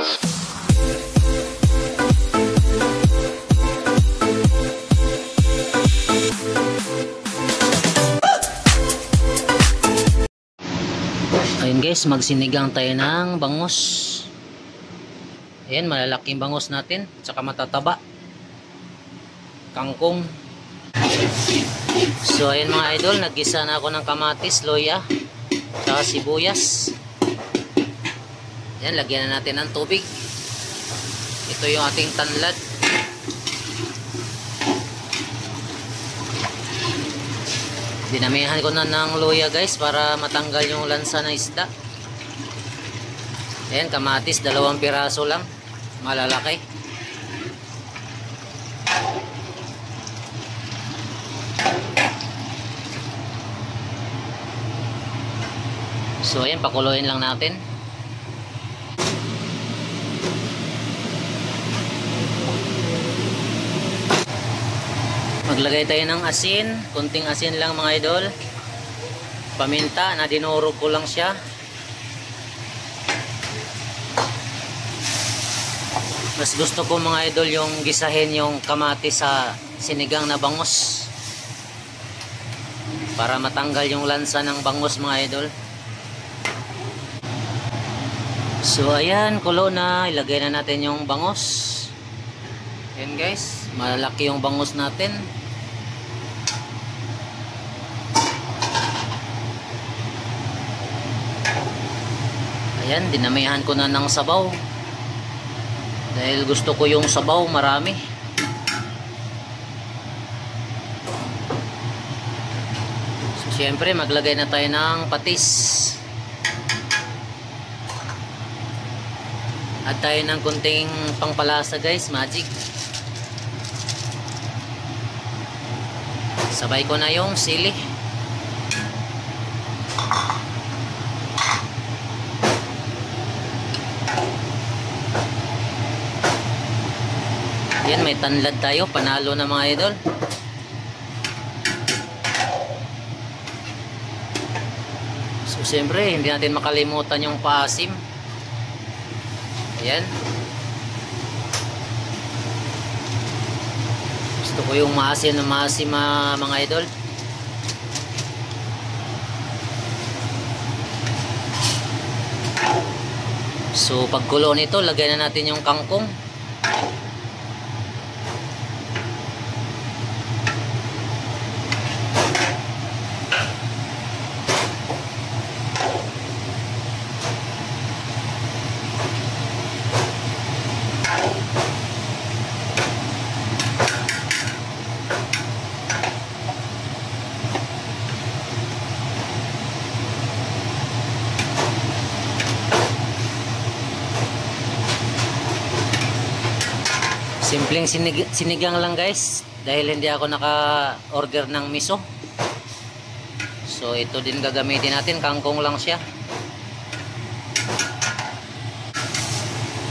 Ayun guys, magsinigang tayo ng bangus. Ayan, malalaking bangus natin, tsaka matataba. Kangkong. So ayan mga idol, naggisa na ako ng kamatis, loya, tsaka sibuyas. Ayan, lagyan na natin ng tubig. Ito yung ating tanlad. Dinamihan ko na ng luya guys para matanggal yung lansa ng isda. Ayan, kamatis, 2 piraso lang. Malalaki. So ayan, pakuluin lang natin. Maglagay tayo ng asin, kunting asin lang mga idol. Paminta na dinurog ko lang siya. Mas gusto ko mga idol yung gisahin yung kamatis sa sinigang na bangus, para matanggal yung lansa ng bangus mga idol. So ayan, kulo na. Ilagay na natin yung bangus. Ayan guys, malaki yung bangus natin. Ayan, dinamihan ko na ng sabaw. Dahil gusto ko yung sabaw marami. So syempre, maglagay na tayo ng patis. At tayo ng kunting pangpalasa guys, magic. Sabay ko na yung sili. Yan, may tanlad tayo, panalo na mga idol. So siyempre, hindi natin makalimutan yung paasim. Ayan. Gusto ko yung maasim na maasim mga idol. So pagkulo nito, lagay na natin yung kangkong. Simpleng sinigang lang guys, dahil hindi ako naka-order ng miso. So ito din gagamitin natin, kangkong lang siya.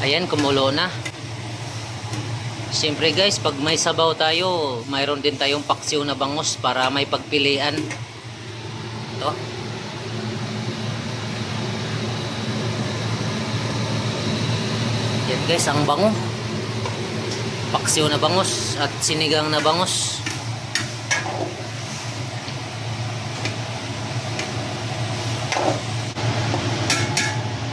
Ayan, kumulo na. Siyempre guys, pag may sabaw tayo, mayroon din tayong paksiw na bangus para may pagpilian. Ito. Yan guys, ang bango. Paksiw na bangus at sinigang na bangus.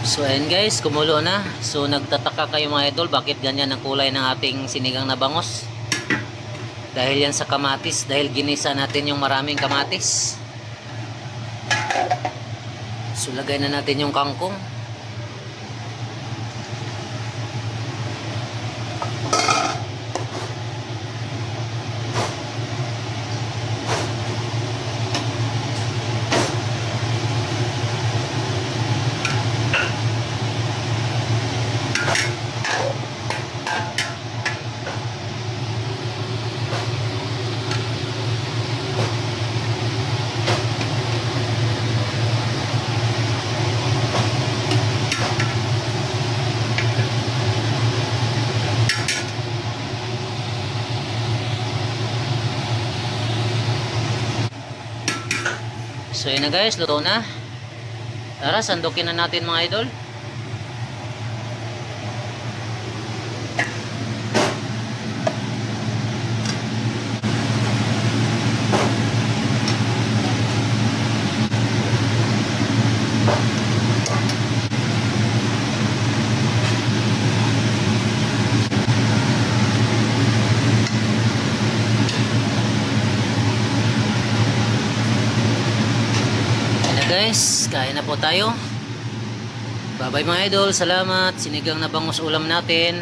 So ayan guys, kumulo na. So nagtataka kayo mga idol, bakit ganyan ang kulay ng ating sinigang na bangus? Dahil yan sa kamatis, dahil ginisa natin yung maraming kamatis. So lagay na natin yung kangkong. So yun na guys, luto na. Tara, sandukin na natin mga idol. Guys, kain na po tayo. Bye bye mga idol, salamat. Sinigang na bangus ulam natin.